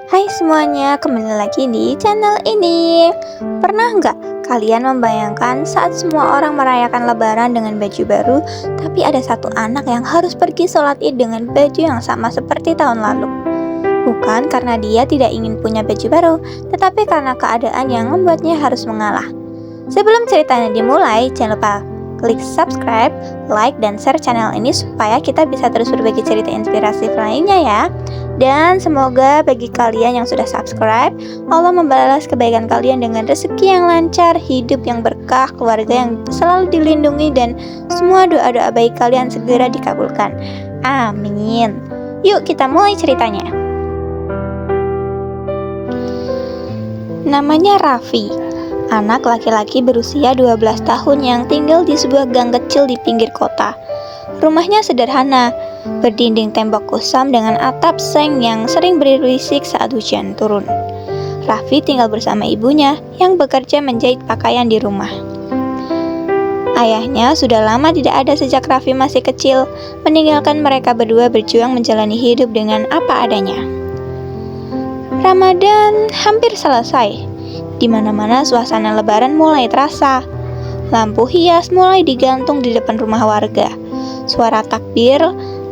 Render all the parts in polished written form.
Hai semuanya, kembali lagi di channel ini. Pernah nggak kalian membayangkan saat semua orang merayakan lebaran dengan baju baru, tapi ada satu anak yang harus pergi sholat id dengan baju yang sama seperti tahun lalu? Bukan karena dia tidak ingin punya baju baru, tetapi karena keadaan yang membuatnya harus mengalah. Sebelum ceritanya dimulai, jangan lupa klik subscribe, like, dan share channel ini supaya kita bisa terus berbagi cerita inspiratif lainnya ya. Dan semoga bagi kalian yang sudah subscribe, Allah membalas kebaikan kalian dengan rezeki yang lancar, hidup yang berkah, keluarga yang selalu dilindungi, dan semua doa-doa baik kalian segera dikabulkan. Amin. Yuk kita mulai ceritanya. Namanya Raffi, anak laki-laki berusia 12 tahun yang tinggal di sebuah gang kecil di pinggir kota. Rumahnya sederhana, berdinding tembok kusam dengan atap seng yang sering berisik saat hujan turun. Raffi tinggal bersama ibunya yang bekerja menjahit pakaian di rumah. Ayahnya sudah lama tidak ada sejak Raffi masih kecil, meninggalkan mereka berdua berjuang menjalani hidup dengan apa adanya. Ramadan hampir selesai. Di mana-mana suasana lebaran mulai terasa. Lampu hias mulai digantung di depan rumah warga. Suara takbir,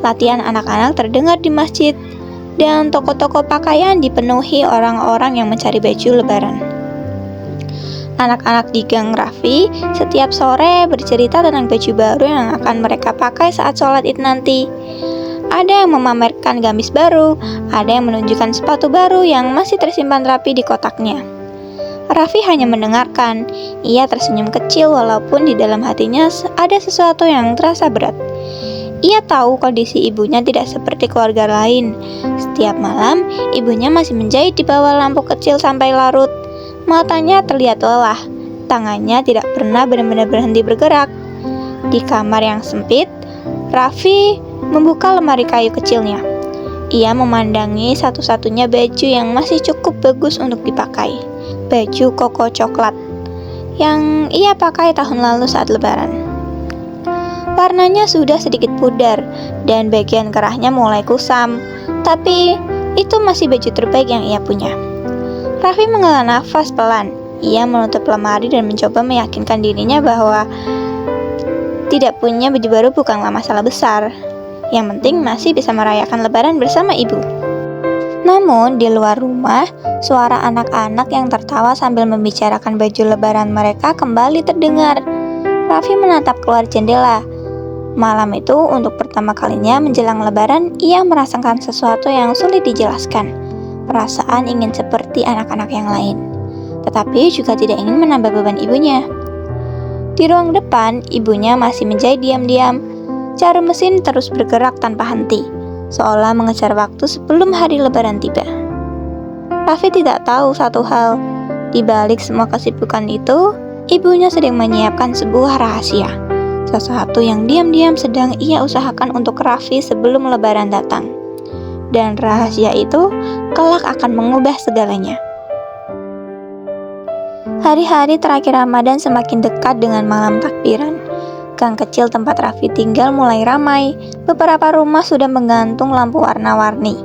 latihan anak-anak terdengar di masjid, dan toko-toko pakaian dipenuhi orang-orang yang mencari baju lebaran. Anak-anak di gang Raffi setiap sore bercerita tentang baju baru yang akan mereka pakai saat sholat id nanti. Ada yang memamerkan gamis baru, ada yang menunjukkan sepatu baru yang masih tersimpan rapi di kotaknya. Raffi hanya mendengarkan. Ia tersenyum kecil walaupun di dalam hatinya ada sesuatu yang terasa berat. Ia tahu kondisi ibunya tidak seperti keluarga lain. Setiap malam, ibunya masih menjahit di bawah lampu kecil sampai larut. Matanya terlihat lelah, tangannya tidak pernah benar-benar berhenti bergerak. Di kamar yang sempit, Raffi membuka lemari kayu kecilnya. Ia memandangi satu-satunya baju yang masih cukup bagus untuk dipakai. Baju koko coklat yang ia pakai tahun lalu saat lebaran. Warnanya sudah sedikit pudar dan bagian kerahnya mulai kusam, tapi itu masih baju terbaik yang ia punya. Raffi menghela nafas pelan. Ia menutup lemari dan mencoba meyakinkan dirinya bahwa tidak punya baju baru bukanlah masalah besar. Yang penting masih bisa merayakan lebaran bersama ibu. Namun di luar rumah, suara anak-anak yang tertawa sambil membicarakan baju lebaran mereka kembali terdengar. Raffi menatap keluar jendela. Malam itu untuk pertama kalinya menjelang lebaran, ia merasakan sesuatu yang sulit dijelaskan. Perasaan ingin seperti anak-anak yang lain, tetapi juga tidak ingin menambah beban ibunya. Di ruang depan, ibunya masih menjahit diam-diam. Jarum mesin terus bergerak tanpa henti, seolah mengejar waktu sebelum hari lebaran tiba. Raffi tidak tahu satu hal, di balik semua kesibukan itu, ibunya sedang menyiapkan sebuah rahasia. Sesuatu yang diam-diam sedang ia usahakan untuk Raffi sebelum lebaran datang. Dan rahasia itu kelak akan mengubah segalanya. Hari-hari terakhir Ramadan semakin dekat dengan malam takbiran. Gang kecil tempat Raffi tinggal mulai ramai. Beberapa rumah sudah menggantung lampu warna-warni.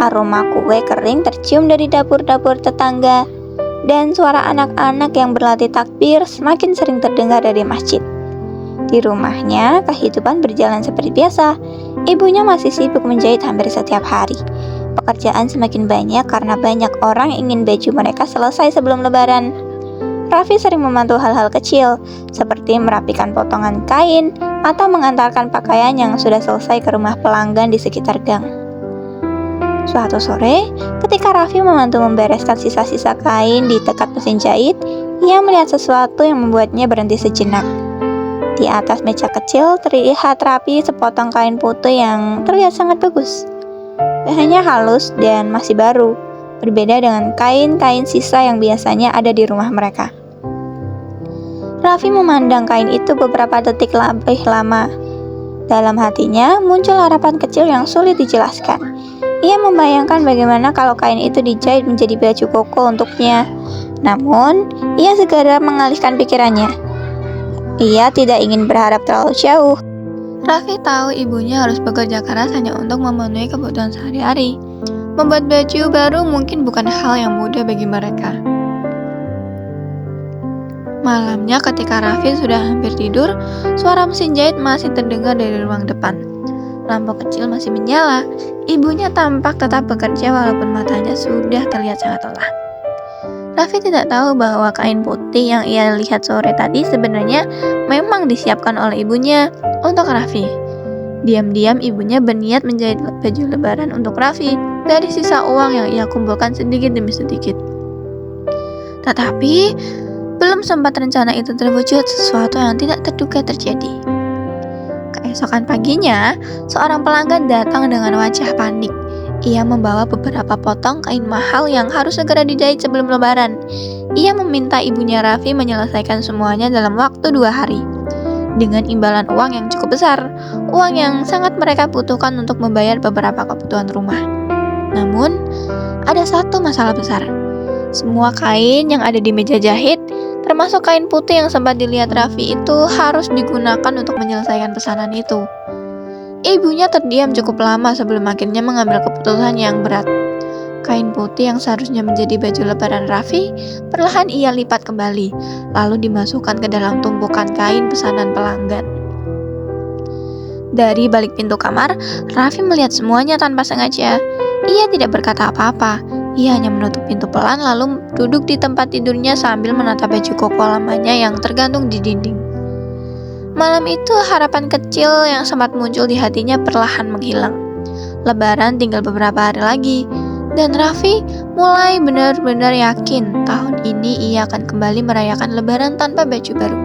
Aroma kue kering tercium dari dapur-dapur tetangga. Dan suara anak-anak yang berlatih takbir semakin sering terdengar dari masjid. Di rumahnya, kehidupan berjalan seperti biasa. Ibunya masih sibuk menjahit hampir setiap hari. Pekerjaan semakin banyak karena banyak orang ingin baju mereka selesai sebelum lebaran. Raffi sering membantu hal-hal kecil, seperti merapikan potongan kain atau mengantarkan pakaian yang sudah selesai ke rumah pelanggan di sekitar gang. Suatu sore, ketika Raffi membantu membereskan sisa-sisa kain di dekat mesin jahit, ia melihat sesuatu yang membuatnya berhenti sejenak. Di atas meja kecil terlihat rapi sepotong kain putih yang terlihat sangat bagus. Bahannya halus dan masih baru, berbeda dengan kain-kain sisa yang biasanya ada di rumah mereka. Raffi memandang kain itu beberapa detik lebih lama. Dalam hatinya muncul harapan kecil yang sulit dijelaskan. Ia membayangkan bagaimana kalau kain itu dijahit menjadi baju koko untuknya. Namun, ia segera mengalihkan pikirannya. Ia tidak ingin berharap terlalu jauh. Raffi tahu ibunya harus bekerja keras hanya untuk memenuhi kebutuhan sehari-hari. Membuat baju baru mungkin bukan hal yang mudah bagi mereka. Malamnya ketika Raffi sudah hampir tidur, suara mesin jahit masih terdengar dari ruang depan. Lampu kecil masih menyala. Ibunya tampak tetap bekerja walaupun matanya sudah terlihat sangat lelah. Raffi tidak tahu bahwa kain putih yang ia lihat sore tadi sebenarnya memang disiapkan oleh ibunya untuk Raffi. Diam-diam ibunya berniat menjahit baju lebaran untuk Raffi dari sisa uang yang ia kumpulkan sedikit demi sedikit. Tetapi belum sempat rencana itu terwujud, sesuatu yang tidak terduga terjadi. Keesokan paginya, seorang pelanggan datang dengan wajah panik. Ia membawa beberapa potong kain mahal yang harus segera dijahit sebelum lebaran. Ia meminta ibunya Raffi menyelesaikan semuanya dalam waktu 2 hari. Dengan imbalan uang yang cukup besar, uang yang sangat mereka butuhkan untuk membayar beberapa kebutuhan rumah. Namun, ada satu masalah besar. Semua kain yang ada di meja jahit, termasuk kain putih yang sempat dilihat Raffi itu, harus digunakan untuk menyelesaikan pesanan itu. Ibunya terdiam cukup lama sebelum akhirnya mengambil keputusan yang berat. Kain putih yang seharusnya menjadi baju lebaran Raffi, perlahan ia lipat kembali, lalu dimasukkan ke dalam tumpukan kain pesanan pelanggan. Dari balik pintu kamar, Raffi melihat semuanya tanpa sengaja. Ia tidak berkata apa-apa. Ia hanya menutup pintu pelan lalu duduk di tempat tidurnya sambil menatap baju koko lamanya yang tergantung di dinding. Malam itu harapan kecil yang sempat muncul di hatinya perlahan menghilang. Lebaran tinggal beberapa hari lagi, dan Raffi mulai benar-benar yakin tahun ini ia akan kembali merayakan Lebaran tanpa baju baru.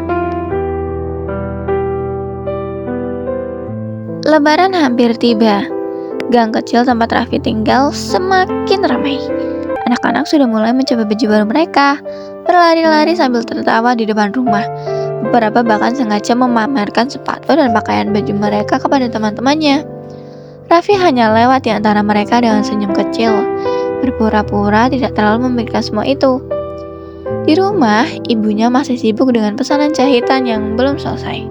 Lebaran hampir tiba. Gang kecil tempat Raffi tinggal semakin ramai. Anak-anak sudah mulai mencoba baju baru mereka, berlari-lari sambil tertawa di depan rumah. Beberapa bahkan sengaja memamerkan sepatu dan pakaian baju mereka kepada teman-temannya. Raffi hanya lewat di antara mereka dengan senyum kecil, berpura-pura tidak terlalu memikirkan semua itu. Di rumah, ibunya masih sibuk dengan pesanan jahitan yang belum selesai.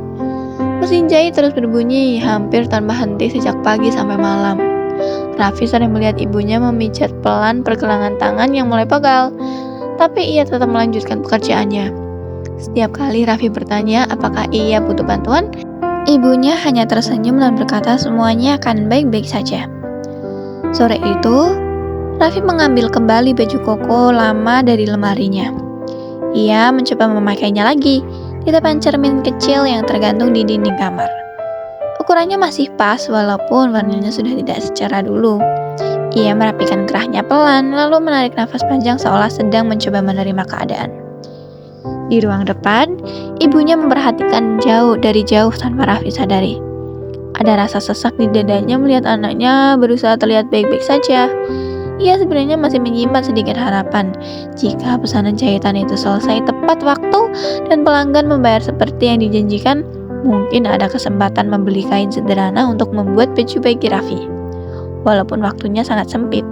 Mesin jahit terus berbunyi hampir tanpa henti sejak pagi sampai malam. Raffi sering melihat ibunya memijat pelan pergelangan tangan yang mulai pegal, tapi ia tetap melanjutkan pekerjaannya. Setiap kali Raffi bertanya apakah ia butuh bantuan, ibunya hanya tersenyum dan berkata semuanya akan baik-baik saja. Sore itu, Raffi mengambil kembali baju koko lama dari lemarinya. Ia mencoba memakainya lagi di depan cermin kecil yang tergantung di dinding kamar. Ukurannya masih pas walaupun warnanya sudah tidak secerah dulu. Ia merapikan kerahnya pelan lalu menarik nafas panjang seolah sedang mencoba menerima keadaan. Di ruang depan, ibunya memperhatikan dari jauh tanpa Raffi sadari. Ada rasa sesak di dadanya melihat anaknya berusaha terlihat baik-baik saja. Ia sebenarnya masih menyimpan sedikit harapan. Jika pesanan jahitan itu selesai tepat waktu dan pelanggan membayar seperti yang dijanjikan, mungkin ada kesempatan membeli kain sederhana untuk membuat baju bagi Raffi. Walaupun waktunya sangat sempit.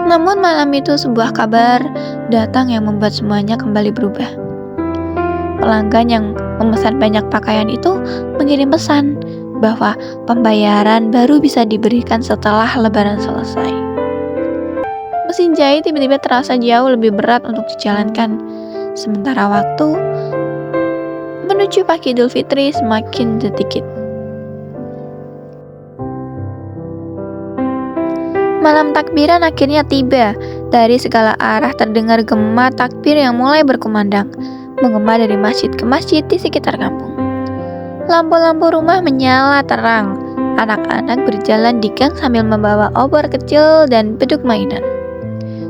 Namun malam itu sebuah kabar datang yang membuat semuanya kembali berubah. Pelanggan yang memesan banyak pakaian itu mengirim pesan bahwa pembayaran baru bisa diberikan setelah Lebaran selesai. Mesin jahit tiba-tiba terasa jauh lebih berat untuk dijalankan. Sementara waktu menuju pagi Idul Fitri semakin sedikit. Malam takbiran akhirnya tiba. Dari segala arah terdengar gema takbir yang mulai berkumandang, menggema dari masjid ke masjid di sekitar kampung. Lampu-lampu rumah menyala terang. Anak-anak berjalan di gang sambil membawa obor kecil dan beduk mainan.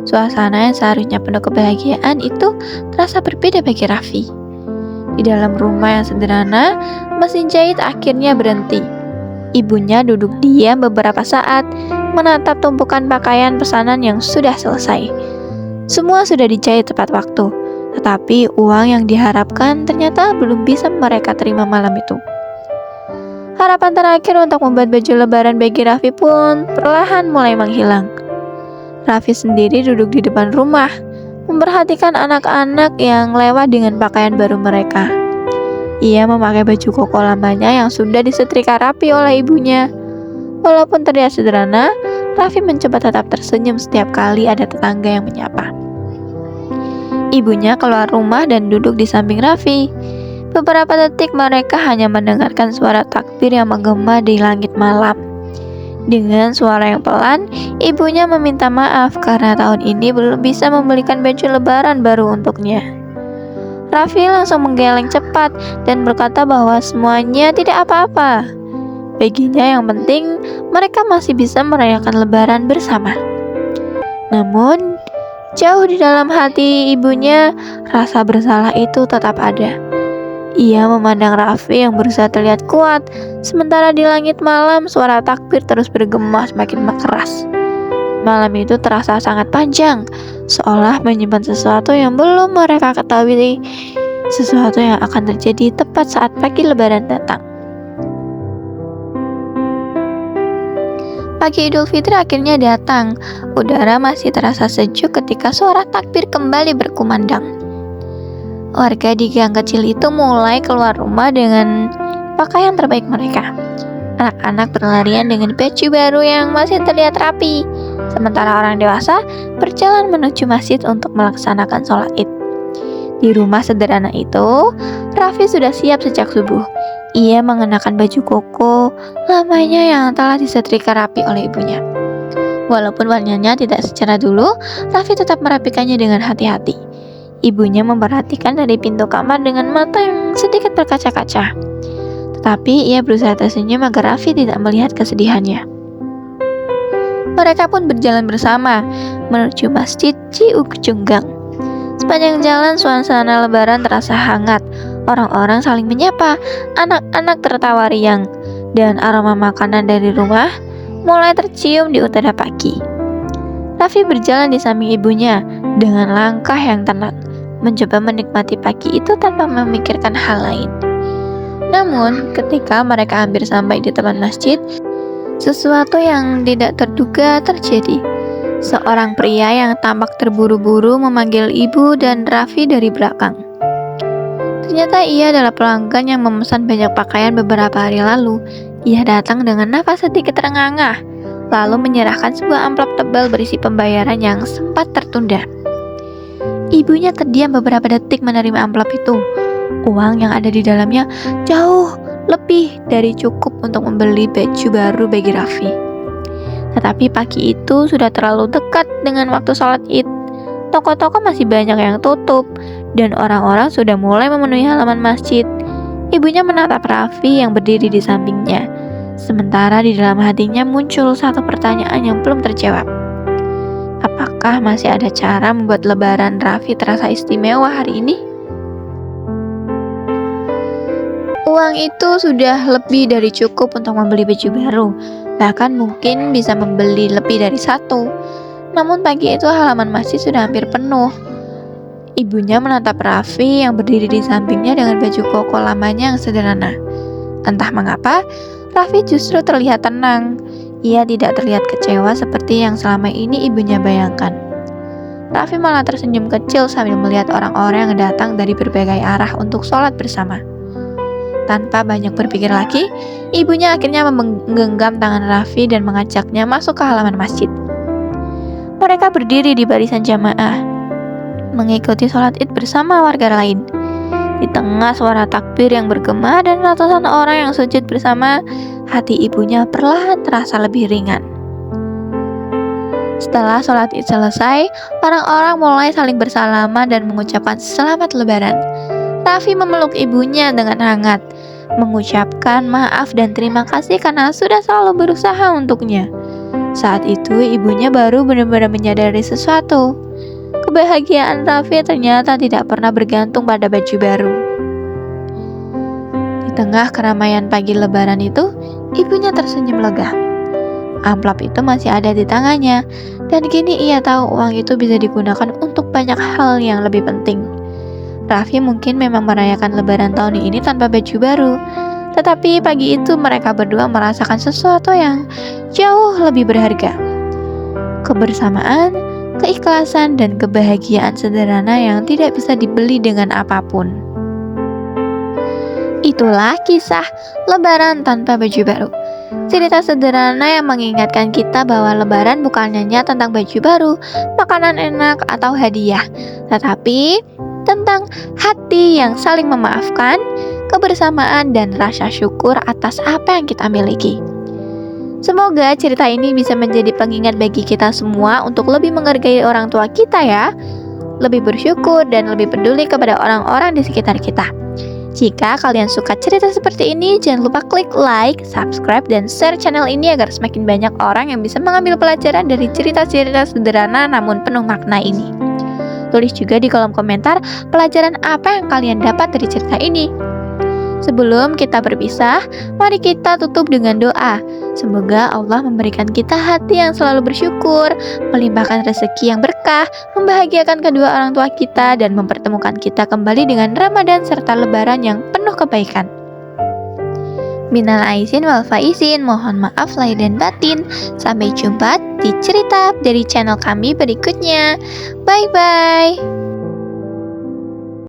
Suasana yang seharusnya penuh kebahagiaan itu terasa berbeda bagi Raffi. Di dalam rumah yang sederhana, mesin jahit akhirnya berhenti. Ibunya duduk diam beberapa saat, menatap tumpukan pakaian pesanan yang sudah selesai. Semua sudah dijahit tepat waktu. Tetapi uang yang diharapkan ternyata belum bisa mereka terima malam itu. Harapan terakhir untuk membuat baju lebaran bagi Raffi pun perlahan mulai menghilang. Raffi sendiri duduk di depan rumah, memperhatikan anak-anak yang lewat dengan pakaian baru mereka. Ia memakai baju koko lamanya yang sudah disetrika rapi oleh ibunya. Walaupun terlihat sederhana, Raffi mencoba tetap tersenyum setiap kali ada tetangga yang menyapa. Ibunya keluar rumah dan duduk di samping Raffi. Beberapa detik mereka hanya mendengarkan suara takbir yang menggema di langit malam. Dengan suara yang pelan, ibunya meminta maaf karena tahun ini belum bisa membelikan baju lebaran baru untuknya. Raffi langsung menggeleng cepat dan berkata bahwa semuanya tidak apa-apa. Baginya yang penting mereka masih bisa merayakan lebaran bersama. Namun, jauh di dalam hati ibunya, rasa bersalah itu tetap ada. Ia memandang Raffi yang berusaha terlihat kuat, sementara di langit malam suara takbir terus bergema semakin keras. Malam itu terasa sangat panjang, seolah menyimpan sesuatu yang belum mereka ketahui, sesuatu yang akan terjadi tepat saat pagi lebaran datang. Pagi Idul Fitri akhirnya datang. Udara masih terasa sejuk ketika suara takbir kembali berkumandang. Warga di gang kecil itu mulai keluar rumah dengan pakaian terbaik mereka. Anak-anak berlarian dengan baju baru yang masih terlihat rapi, sementara orang dewasa berjalan menuju masjid untuk melaksanakan sholat Id. Di rumah sederhana itu, Raffi sudah siap sejak subuh. Ia mengenakan baju koko lamanya yang telah disetrika rapi oleh ibunya. Walaupun warnanya tidak secerah dulu, Raffi tetap merapikannya dengan hati-hati. Ibunya memperhatikan dari pintu kamar dengan mata yang sedikit berkaca-kaca. Tetapi ia berusaha tersenyum agar Raffi tidak melihat kesedihannya. Mereka pun berjalan bersama menuju Masjid Ciujunggang. Sepanjang jalan suasana lebaran terasa hangat. Orang-orang saling menyapa, anak-anak tertawa riang, dan aroma makanan dari rumah mulai tercium di udara pagi. Raffi berjalan di samping ibunya dengan langkah yang tenang, mencoba menikmati pagi itu tanpa memikirkan hal lain. Namun, ketika mereka hampir sampai di depan masjid, sesuatu yang tidak terduga terjadi. Seorang pria yang tampak terburu-buru memanggil ibu dan Raffi dari belakang. Ternyata ia adalah pelanggan yang memesan banyak pakaian beberapa hari lalu. Ia datang dengan nafas sedikit terengah-engah, lalu menyerahkan sebuah amplop tebal berisi pembayaran yang sempat tertunda. Ibunya terdiam beberapa detik menerima amplop itu. Uang yang ada di dalamnya jauh lebih dari cukup untuk membeli baju baru bagi Raffi. Tetapi pagi itu sudah terlalu dekat dengan waktu sholat Id. Toko-toko masih banyak yang tutup, dan orang-orang sudah mulai memenuhi halaman masjid. Ibunya menatap Raffi yang berdiri di sampingnya. Sementara di dalam hatinya muncul satu pertanyaan yang belum terjawab. Apakah masih ada cara membuat lebaran Raffi terasa istimewa hari ini? Uang itu sudah lebih dari cukup untuk membeli baju baru, bahkan mungkin bisa membeli lebih dari satu. Namun pagi itu halaman masjid sudah hampir penuh. Ibunya menatap Raffi yang berdiri di sampingnya dengan baju koko lamanya yang sederhana. Entah mengapa, Raffi justru terlihat tenang. Ia tidak terlihat kecewa seperti yang selama ini ibunya bayangkan. Raffi malah tersenyum kecil sambil melihat orang-orang yang datang dari berbagai arah untuk sholat bersama. Tanpa banyak berpikir lagi, ibunya akhirnya menggenggam tangan Raffi dan mengajaknya masuk ke halaman masjid. Mereka berdiri di barisan jamaah, mengikuti sholat Id bersama warga lain. Di tengah suara takbir yang bergema dan ratusan orang yang sujud bersama, hati ibunya perlahan terasa lebih ringan. Setelah sholat Id selesai, orang-orang mulai saling bersalaman dan mengucapkan selamat lebaran. Raffi memeluk ibunya dengan hangat, mengucapkan maaf dan terima kasih karena sudah selalu berusaha untuknya. Saat itu ibunya baru benar-benar menyadari sesuatu. Kebahagiaan Raffi ternyata tidak pernah bergantung pada baju baru. Di tengah keramaian pagi lebaran itu, ibunya tersenyum lega. Amplop itu masih ada di tangannya, dan kini ia tahu uang itu bisa digunakan untuk banyak hal yang lebih penting. Raffi mungkin memang merayakan lebaran tahun ini tanpa baju baru, tetapi pagi itu mereka berdua merasakan sesuatu yang jauh lebih berharga. Kebersamaan, keikhlasan, dan kebahagiaan sederhana yang tidak bisa dibeli dengan apapun. Itulah kisah lebaran tanpa baju baru. Cerita sederhana yang mengingatkan kita bahwa Lebaran bukan hanya tentang baju baru, makanan enak, atau hadiah, tetapi tentang hati yang saling memaafkan, kebersamaan, dan rasa syukur atas apa yang kita miliki. Semoga cerita ini bisa menjadi pengingat bagi kita semua untuk lebih menghargai orang tua kita ya, lebih bersyukur dan lebih peduli kepada orang-orang di sekitar kita. Jika kalian suka cerita seperti ini, jangan lupa klik like, subscribe, dan share channel ini agar semakin banyak orang yang bisa mengambil pelajaran dari cerita-cerita sederhana namun penuh makna ini. Tulis juga di kolom komentar pelajaran apa yang kalian dapat dari cerita ini. Sebelum kita berpisah, mari kita tutup dengan doa. Semoga Allah memberikan kita hati yang selalu bersyukur, melimpahkan rezeki yang berkah, membahagiakan kedua orang tua kita, dan mempertemukan kita kembali dengan Ramadan serta Lebaran yang penuh kebaikan. Minal aizin wal faizin, mohon maaf lahir dan batin. Sampai jumpa di cerita dari channel kami berikutnya. Bye-bye.